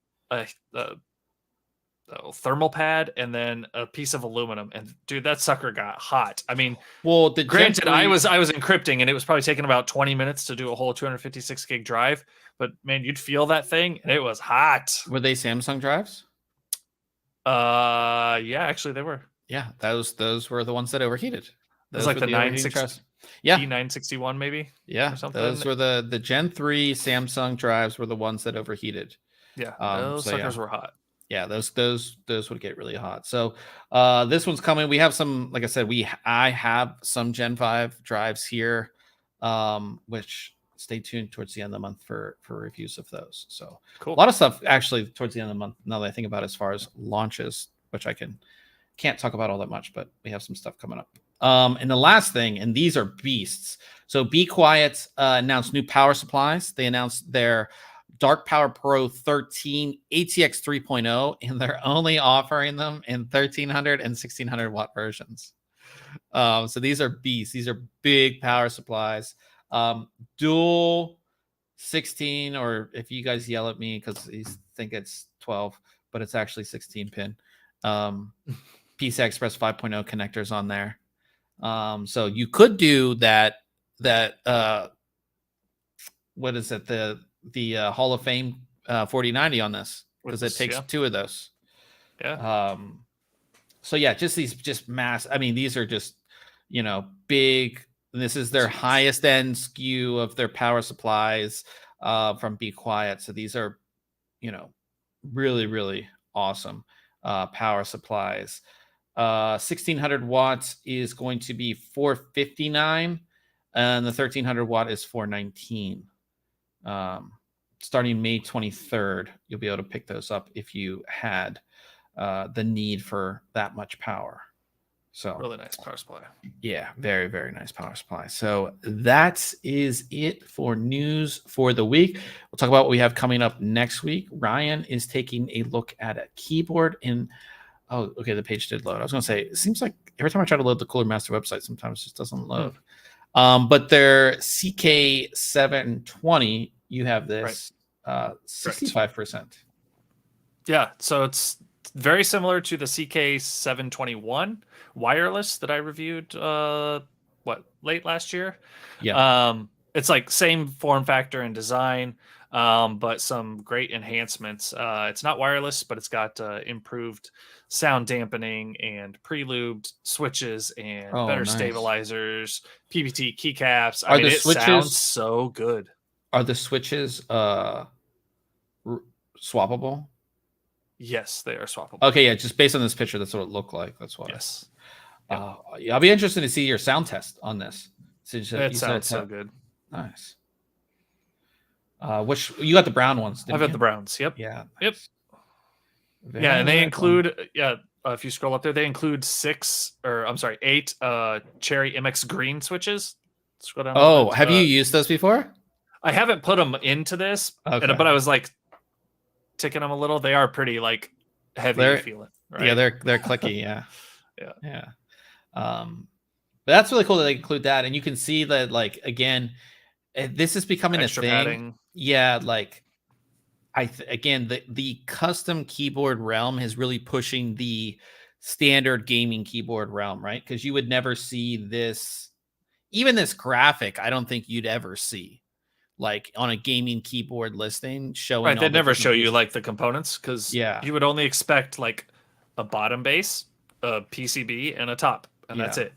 thermal pad and then a piece of aluminum. And dude, that sucker got hot. I mean, well, granted, I was encrypting, and it was probably taking about 20 minutes to do a whole 256 gig drive. But man, you'd feel that thing, and it was hot. Were they Samsung drives? Yeah, actually they were. Yeah, those were the ones that overheated. It was like the 960. Yeah, E961 maybe. Yeah, those were the Gen 3 Samsung drives were the ones that overheated. Yeah, those suckers were hot. Yeah, those would get really hot. So this one's coming. We have some, like I said, I have some Gen 5 drives here, which stay tuned towards the end of the month for reviews of those. So cool. A lot of stuff actually towards the end of the month, now that I think about it, as far as launches, which I can't talk about all that much, but we have some stuff coming up. And the last thing, and these are beasts. So Be Quiet announced new power supplies. They announced their Dark Power Pro 13 ATX 3.0, and they're only offering them in 1300 and 1600 watt versions. So these are beasts. These are big power supplies. Dual 16, or if you guys yell at me because you think it's 12, but it's actually 16 pin. PCI Express 5.0 connectors on there. So you could do that what is it, the Hall of Fame 4090 on this, because it takes two of those. Yeah. So yeah, just mass. I mean, these are just big. This is their highest end SKU of their power supplies from Be Quiet. So these are really, really awesome power supplies. 1600 watts is going to be $459. and the 1300 watt is $419. Starting May 23rd, you'll be able to pick those up if you had the need for that much power. So really nice power supply. Yeah, very, very nice power supply. So that is it for news for the week. We'll talk about what we have coming up next week. Ryan is taking a look at a keyboard in. Oh, okay, the page did load. I was going to say, it seems like every time I try to load the Cooler Master website, sometimes it just doesn't load. But their CK720, you have this 65%. Yeah, so it's very similar to the CK721 wireless that I reviewed late last year. Yeah. It's like same form factor and design, but some great enhancements. It's not wireless, but it's got improved sound dampening and pre-lubed switches and better stabilizers, PBT keycaps. I mean, it sounds so good. Are the switches swappable? Yes, they are swappable. Okay, yeah, just based on this picture, that's what it looked like. That's why. Yes. I'll be interested to see your sound test on this. So it sounds so good. Nice. Which you got the brown ones? I've got the browns. Yep. Yeah. Nice. Yep. Yeah, and they include if you scroll up there, they include 8 Cherry MX Green switches. Scroll down. Oh, have you used those before? I haven't put them into this, but I was like ticking them a little. They are pretty like heavy. You feel it, right? Yeah, they're clicky. Yeah. Yeah. But that's really cool that they include that, and you can see that, like, again, this is becoming a thing. Padding. Yeah, like the custom keyboard realm is really pushing the standard gaming keyboard realm, right? Because you would never see this, even this graphic. I don't think you'd ever see like on a gaming keyboard listing showing. Right, they'd never show you like the components because you would only expect like a bottom base, a PCB, and a top, and that's it.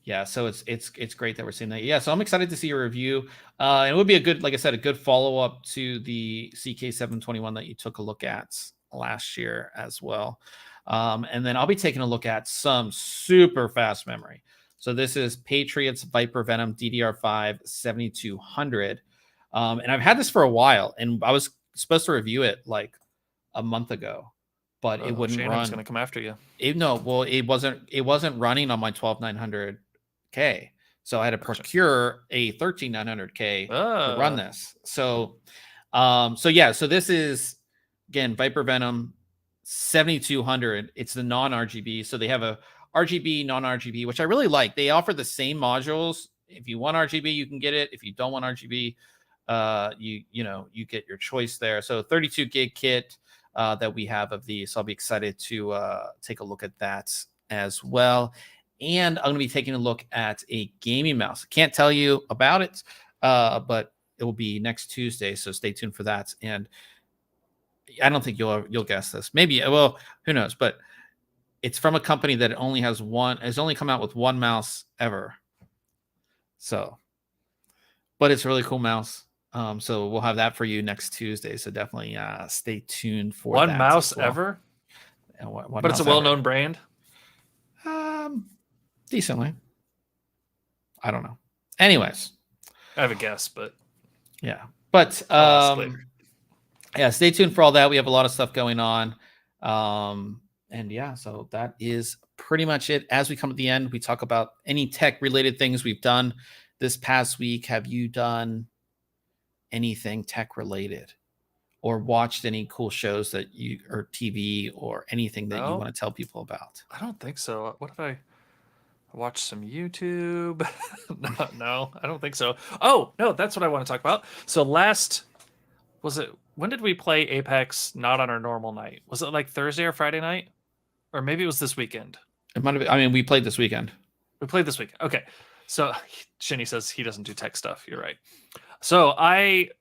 Yeah, so it's great that we're seeing that. Yeah, so I'm excited to see your review. It would be a good, like I said, a good follow up to the CK721 that you took a look at last year as well. And then I'll be taking a look at some super fast memory. So this is Patriot's Viper Venom DDR5 7200. And I've had this for a while, and I was supposed to review it like a month ago, but it wouldn't run. It's going to come after you. It wasn't running on my 12900K. So I had to procure a 13900K to run this. So this is, again, Viper Venom 7200. It's the non-RGB. So they have a RGB, non-RGB, which I really like. They offer the same modules. If you want RGB, you can get it. If you don't want RGB, you get your choice there. So 32 gig kit that we have of these. So I'll be excited to take a look at that as well. And I'm going to be taking a look at a gaming mouse. Can't tell you about it, but it will be next Tuesday. So stay tuned for that. And I don't think you'll guess this. Maybe, well, who knows? But it's from a company that has only come out with one mouse ever. So, but it's a really cool mouse. So we'll have that for you next Tuesday. So definitely stay tuned for one that mouse well. ever. Yeah, but it's a well-known brand. Decently. I don't know. Anyways, I have a guess, but yeah. But stay tuned for all that. We have a lot of stuff going on. And yeah, so that is pretty much it. As we come to the end, we talk about any tech related things we've done this past week. Have you done anything tech related or watched any cool shows that or TV or anything that you want to tell people about? I don't think so. What if I watched some YouTube? No, I don't think so. Oh, no, that's what I want to talk about. So when did we play Apex not on our normal night? Was it like Thursday or Friday night? Or maybe it was this weekend. It might have been. I mean, we played this weekend. Okay. So Shinny says he doesn't do tech stuff. You're right. So I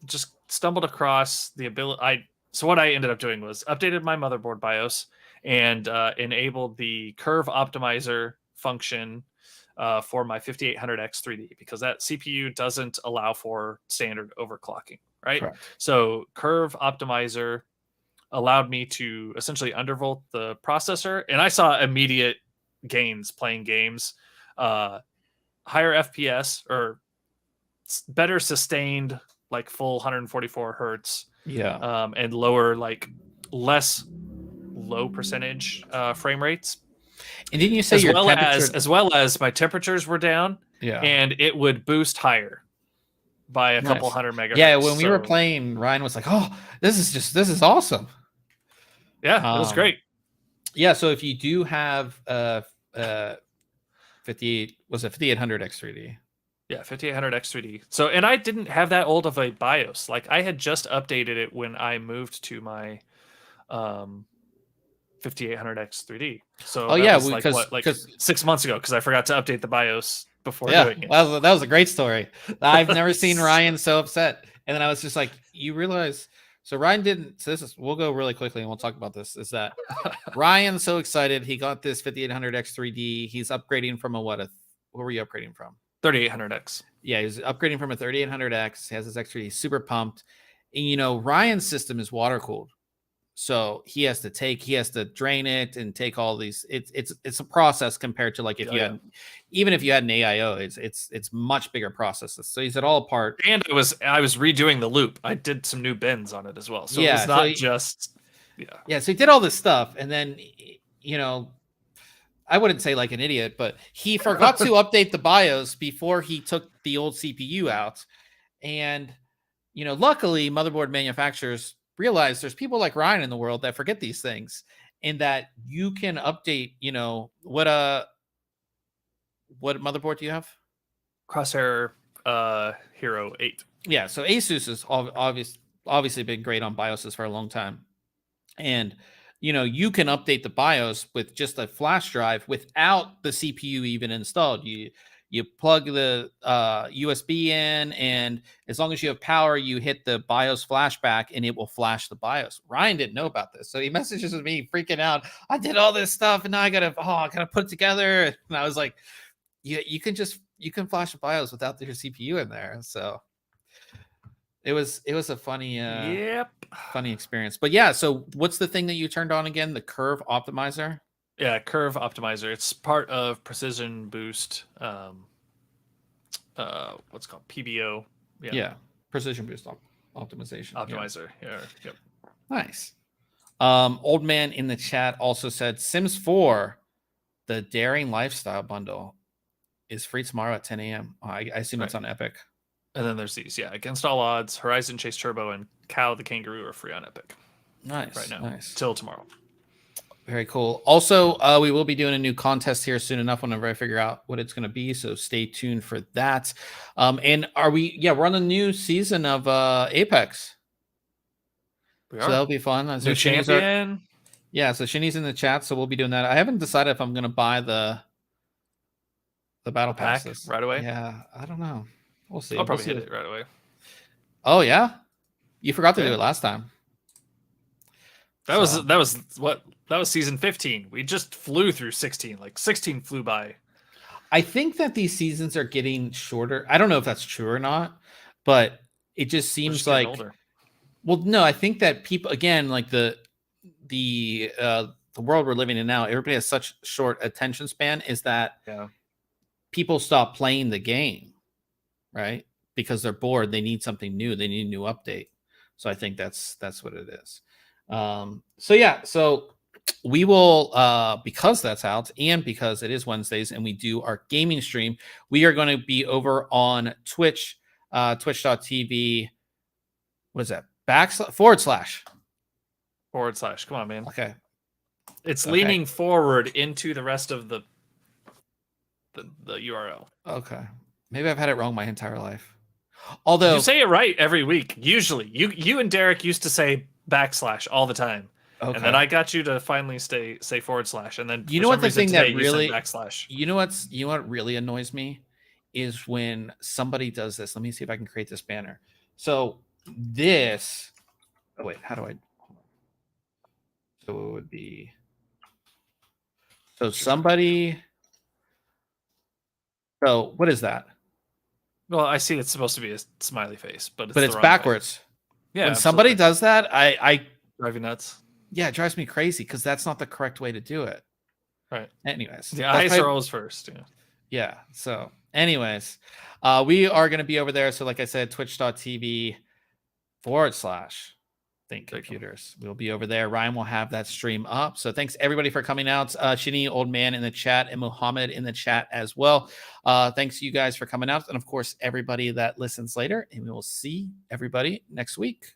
just stumbled across the ability. So what I ended up doing was updated my motherboard BIOS and enabled the curve optimizer function for my 5800X 3D because that CPU doesn't allow for standard overclocking, right? Correct. So curve optimizer allowed me to essentially undervolt the processor, and I saw immediate gains playing games. higher FPS or better sustained, like full 144 hertz. Yeah. And lower, like less low percentage frame rates. And didn't you say your temperature? As well as my temperatures were down? Yeah. And it would boost higher by a couple hundred megahertz. Yeah, when we were playing, Ryan was like, "Oh, this is awesome." Yeah, it was great. Yeah, so if you do have 5800 X3D? Yeah, 5800 X3D. So, and I didn't have that old of a BIOS. Like, I had just updated it when I moved to my 5800 X3D. So, was like 6 months ago, because I forgot to update the BIOS before doing it. That was a great story. I've never seen Ryan so upset. And then I was just like, you realize, so Ryan didn't, so we'll go really quickly and we'll talk about this, is that Ryan's so excited. He got this 5800 X3D. He's upgrading from what were you upgrading from? 3800X. Yeah, he's upgrading from a 3800X. He has his X3D. He's super pumped. And, Ryan's system is water cooled. So he has to drain it and take all these. It's a process compared to like if even if you had an AIO, it's much bigger processes. So he's at all apart. And I was redoing the loop. I did some new bins on it as well. So yeah, it's not just Yeah, so he did all this stuff, and then I wouldn't say like an idiot, but he forgot to update the BIOS before he took the old CPU out. And luckily motherboard manufacturers realize there's people like Ryan in the world that forget these things, and that you can update, what motherboard do you have? Corsair Hero 8. Yeah, so Asus has obviously been great on BIOSes for a long time. And you can update the BIOS with just a flash drive without the CPU even installed. You plug the USB in, and as long as you have power, you hit the BIOS flashback, and it will flash the BIOS. Ryan didn't know about this, so he messages me freaking out. I did all this stuff, and now I gotta put it together. And I was like, you can flash the BIOS without your CPU in there. So it was a funny funny experience. But yeah, so what's the thing that you turned on again? The curve optimizer? Yeah, curve optimizer. It's part of Precision Boost. What's it called? PBO. Yeah. Precision Boost optimization. Optimizer. Yeah. Yep. Nice. Old man in the chat also said Sims 4, the Daring Lifestyle bundle, is free tomorrow at 10 a.m. I assume it's on Epic. And then there's these, Against All Odds, Horizon Chase Turbo, and Cow the Kangaroo are free on Epic. Nice. Right now. Nice. Till tomorrow. Very cool. Also, we will be doing a new contest here soon enough whenever I figure out what it's going to be. So stay tuned for that. And we're on a new season of Apex. So that'll be fun. New champion. So Shinny's in the chat, so we'll be doing that. I haven't decided if I'm going to buy the battle pack passes right away. Yeah, I don't know. We'll see. I'll probably hit it right away. Oh yeah, you forgot to do it last time. That was season 15. We just flew through 16. Like 16 flew by. I think that these seasons are getting shorter. I don't know if that's true or not, but it just seems like older. Well, no, I think that people, again, like the world we're living in now, everybody has such short attention span, is that people stop playing the game, right? Because they're bored. They need something new. They need a new update. So I think that's what it is. So we will, because that's out and because it is Wednesdays and we do our gaming stream, we are going to be over on Twitch, twitch.tv. What is that? // Come on, man. Okay. It's leaning forward into the rest of the URL. Okay. Maybe I've had it wrong my entire life. Although you say it right every week. Usually you and Derek used to say / all the time. Okay. And then I got you to finally say /. And then you know what the thing that really you know what really annoys me is when somebody does this. Let me see if I can create this banner. So this, oh wait, how do I? So it would be, so somebody, so what is that? Well, I see it's supposed to be a smiley face, but it's backwards. Way. Yeah. When somebody does that, I drive you nuts. Yeah, it drives me crazy because that's not the correct way to do it. Right. Anyways. The eyes are always first. Yeah. Yeah. So Anyways, we are going to be over there. So like I said, twitch.tv/ThinkComputers. We'll be over there. Ryan will have that stream up. So thanks everybody for coming out. Shini, Old Man in the chat, and Muhammad in the chat as well. Thanks you guys for coming out. And of course, everybody that listens later. And we will see everybody next week.